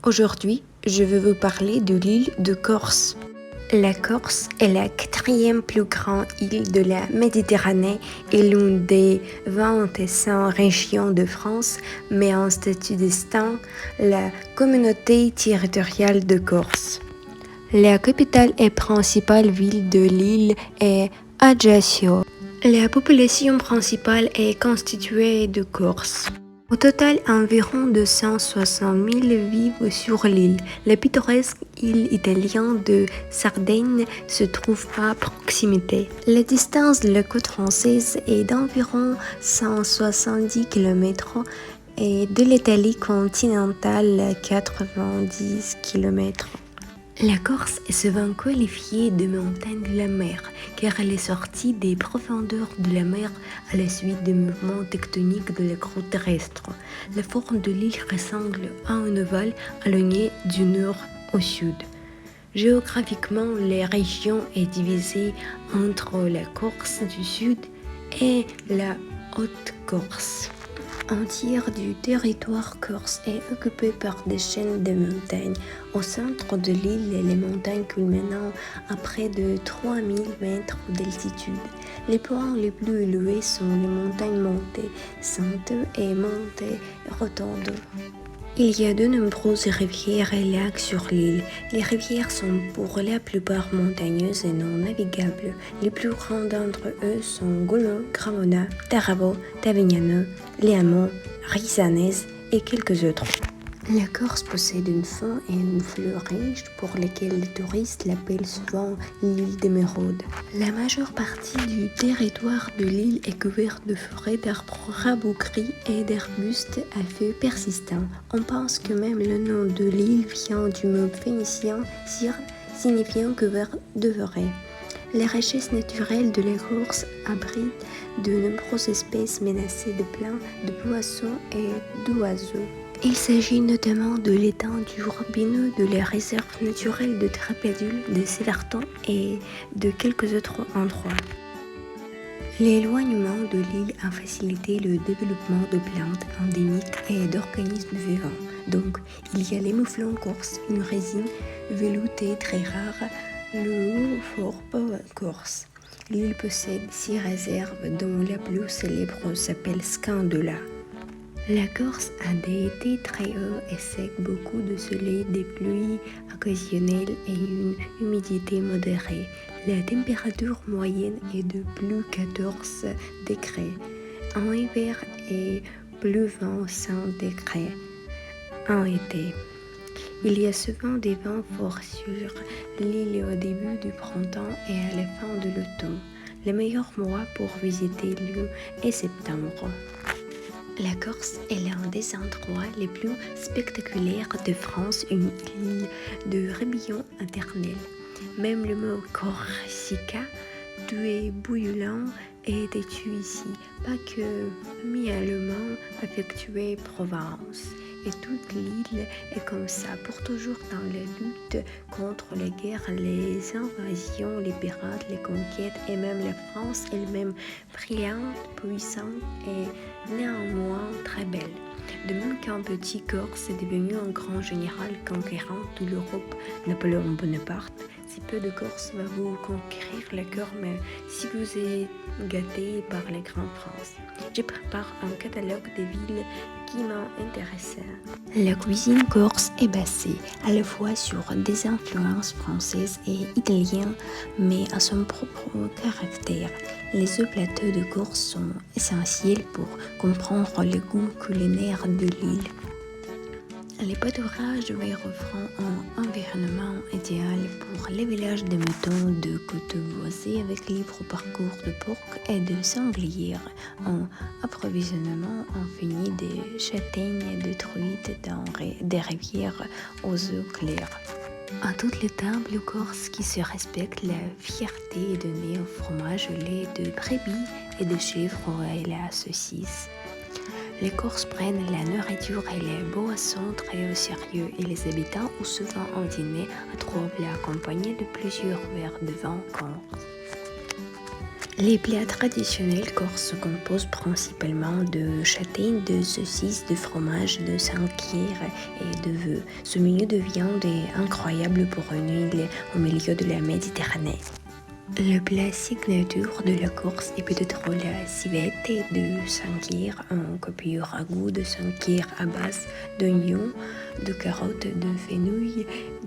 Aujourd'hui, je vais vous parler de l'île de Corse. La Corse est la quatrième plus grande île de la Méditerranée et l'une des 25 régions de France, mais en statut distinct la communauté territoriale de Corse. La capitale et principale ville de l'île est Ajaccio. La population principale est constituée de Corses. Au total, environ 260 000 vivent sur l'île. La pittoresque île italienne de Sardaigne se trouve à proximité. La distance de la côte française est d'environ 170 km et de l'Italie continentale 90 km. La Corse est souvent qualifiée de montagne de la mer, car elle est sortie des profondeurs de la mer à la suite des mouvements tectoniques de la croûte terrestre. La forme de l'île ressemble à un ovale allongé du nord au sud. Géographiquement, la région est divisée entre la Corse du Sud et la Haute-Corse. Un tiers du territoire corse est occupé par des chaînes de montagnes. Au centre de l'île, les montagnes culminant à près de 3000 mètres d'altitude. Les points les plus élevés sont les montagnes Monte Santo et Monte Rotondo. Il y a de nombreuses rivières et lacs sur l'île. Les rivières sont pour la plupart montagneuses et non navigables. Les plus grands d'entre eux sont Golo, Gramona, Tarabo, Tavignano, Liamo, Risanese et quelques autres. La Corse possède une faune et une flore riches pour lesquelles les touristes l'appellent souvent l'île d'émeraude. La majeure partie du territoire de l'île est couverte de forêts d'arbres rabougris et d'arbustes à feuilles persistants. On pense que même le nom de l'île vient du mot phénicien sir, signifiant couvert de forêt. Les richesses naturelles de la Corse abritent de nombreuses espèces menacées de plantes, de poissons et d'oiseaux. Il s'agit notamment de l'étang du Robineau, de la réserve naturelle de Trapadule, de Séverton et de quelques autres endroits. L'éloignement de l'île a facilité le développement de plantes endémiques et d'organismes vivants. Donc, il y a les mouflons corse, une résine veloutée très rare, le haut-forbe corse. L'île possède 6 réserves dont la plus célèbre s'appelle Scandola. La Corse a des étés très hauts et secs, beaucoup de soleil, des pluies occasionnelles et une humidité modérée. La température moyenne est de plus 14 degrés en hiver et plus 25 degrés en été. Il y a souvent des vents forts sur l'île au début du printemps et à la fin de l'automne. Le meilleur mois pour visiter l'île est septembre. La Corse est l'un des endroits les plus spectaculaires de France, une île de rébellion éternelle. Même le mot Corsica, tué bouillant, est têtu ici, pas que mi-allemand affectué Provence. Et toute l'île est comme ça, pour toujours dans la lutte contre les guerres, les invasions, les pirates, les conquêtes et même la France elle-même brillante, puissante et néanmoins très belle. De même qu'un petit Corse est devenu un grand général conquérant de l'Europe, Napoléon Bonaparte, si peu de Corse va vous conquérir le cœur, mais si vous êtes gâté par les grandes France. Je prépare un catalogue des villes qui m'ont intéressé. La cuisine corse est basée à la fois sur des influences françaises et italiennes, mais à son propre caractère. Les deux plateaux de Corse sont essentiels pour comprendre le goût culinaire de l'île. Les pâturages offrant un environnement idéal pour les villages de moutons de côtes boisées avec libre parcours de porcs et de sangliers, un approvisionnement infini de châtaignes, de truites dans des rivières aux eaux claires. À toutes les tables corses qui se respectent, la fierté est donnée au fromage au lait de brebis et de chèvre et la saucisse. Les Corses prennent la nourriture et les boissons très au sérieux et les habitants ont souvent un dîner à trois plats accompagné de plusieurs verres de vin corse. Les plats traditionnels corses se composent principalement de châtaignes, de saucisses, de fromage, de saint-kyr et de vœux. Ce milieu de viande est incroyable pour une île au milieu de la Méditerranée. Le plat signature de la Corse est peut-être la civette de saint-kyr, un copieux ragoût de saint-kyr à base d'oignons, de carottes, de fenouil,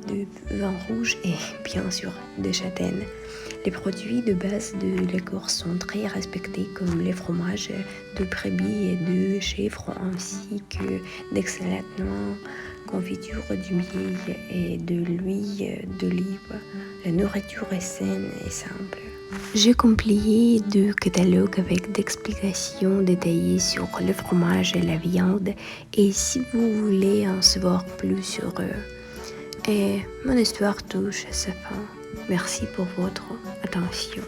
de vin rouge et bien sûr de châtaignes. Les produits de base de la Corse sont très respectés comme les fromages de brebis et de chèvre ainsi que d'excellentes noix, confiture du miel et de l'huile d'olive. La nourriture est saine et simple. J'ai compilé deux catalogues avec des explications détaillées sur le fromage et la viande et si vous voulez en savoir plus sur eux. Et mon histoire touche à sa fin. Merci pour votre attention.